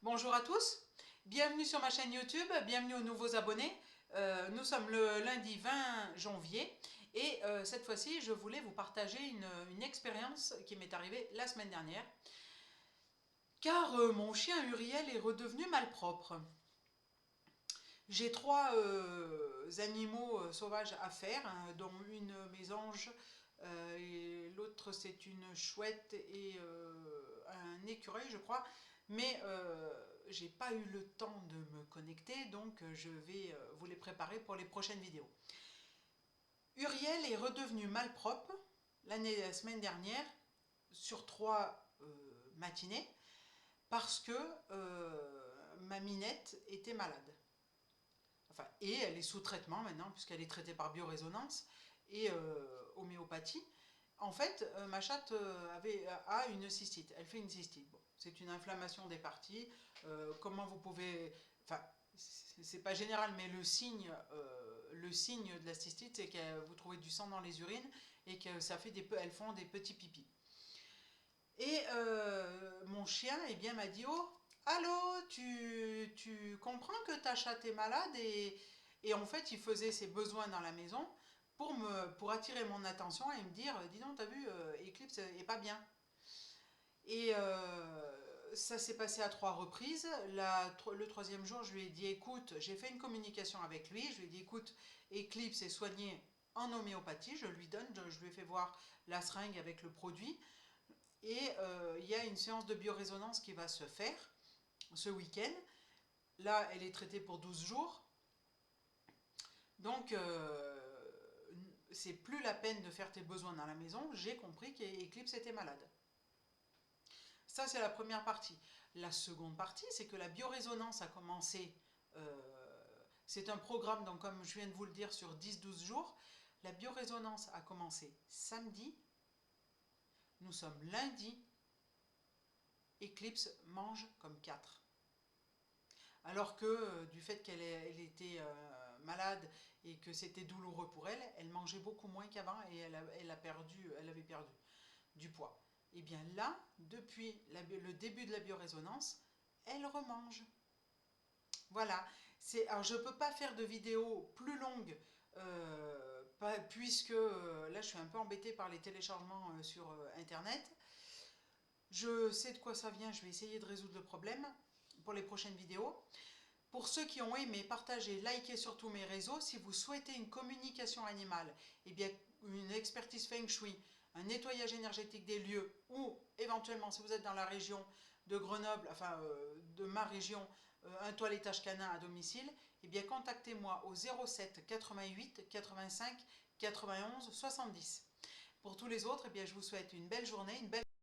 Bonjour à tous, bienvenue sur ma chaîne YouTube, bienvenue aux nouveaux abonnés. Nous sommes le lundi 20 janvier et cette fois-ci je voulais vous partager une expérience qui m'est arrivée la semaine dernière. Car mon chien Uriel est redevenu malpropre. J'ai trois animaux sauvages à faire, hein, dont une mésange, et l'autre c'est une chouette et un écureuil je crois, mais j'ai pas eu le temps de me connecter, donc je vais vous les préparer pour les prochaines vidéos. Uriel est redevenu malpropre la semaine dernière sur 3 matinées parce que ma Minette était malade. Enfin, et elle est sous traitement maintenant, puisqu'elle est traitée par biorésonance et homéopathie. En fait, ma chatte a une cystite, elle fait une cystite. Bon, c'est une inflammation des parties. Comment vous pouvez... Enfin, c'est pas général, mais le signe de la cystite, c'est que vous trouvez du sang dans les urines et que elles font des petits pipis. Et mon chien eh bien, m'a dit « Oh, allô, tu comprends que ta chatte est malade ?» et en fait, il faisait ses besoins dans la maison pour attirer mon attention et me dire « Dis donc, t'as vu, Eclipse est pas bien. » Et ça s'est passé à 3 reprises. Le troisième jour, je lui ai dit « Écoute, j'ai fait une communication avec lui. Je lui ai dit « Écoute, Eclipse est soigné en homéopathie. » Je lui ai fait voir la seringue avec le produit. Et il y a une séance de biorésonance qui va se faire ce week-end. Là, elle est traitée pour 12 jours. Donc, c'est plus la peine de faire tes besoins dans la maison. J'ai compris qu'Eclipse était malade. Ça, c'est la première partie. La seconde partie, c'est que la biorésonance a commencé... c'est un programme, donc comme je viens de vous le dire, sur 10-12 jours. La biorésonance a commencé samedi. Nous sommes lundi. Eclipse mange comme 4. Alors que du fait qu'elle était malade et que c'était douloureux pour elle, elle mangeait beaucoup moins qu'avant et elle avait perdu du poids. Et bien là, depuis le début de la biorésonance, elle remange. Voilà. Alors je ne peux pas faire de vidéo plus longue puisque là je suis un peu embêtée par les téléchargements sur internet. Je sais de quoi ça vient, je vais essayer de résoudre le problème pour les prochaines vidéos. Pour ceux qui ont aimé, partagez, likez sur tous mes réseaux. Si vous souhaitez une communication animale, eh bien, une expertise Feng Shui, un nettoyage énergétique des lieux, ou éventuellement, si vous êtes dans la région de Grenoble, enfin de ma région, un toilettage canin à domicile, eh bien, contactez-moi au 07 88 85 91 70. Pour tous les autres, eh bien, je vous souhaite une belle journée, une belle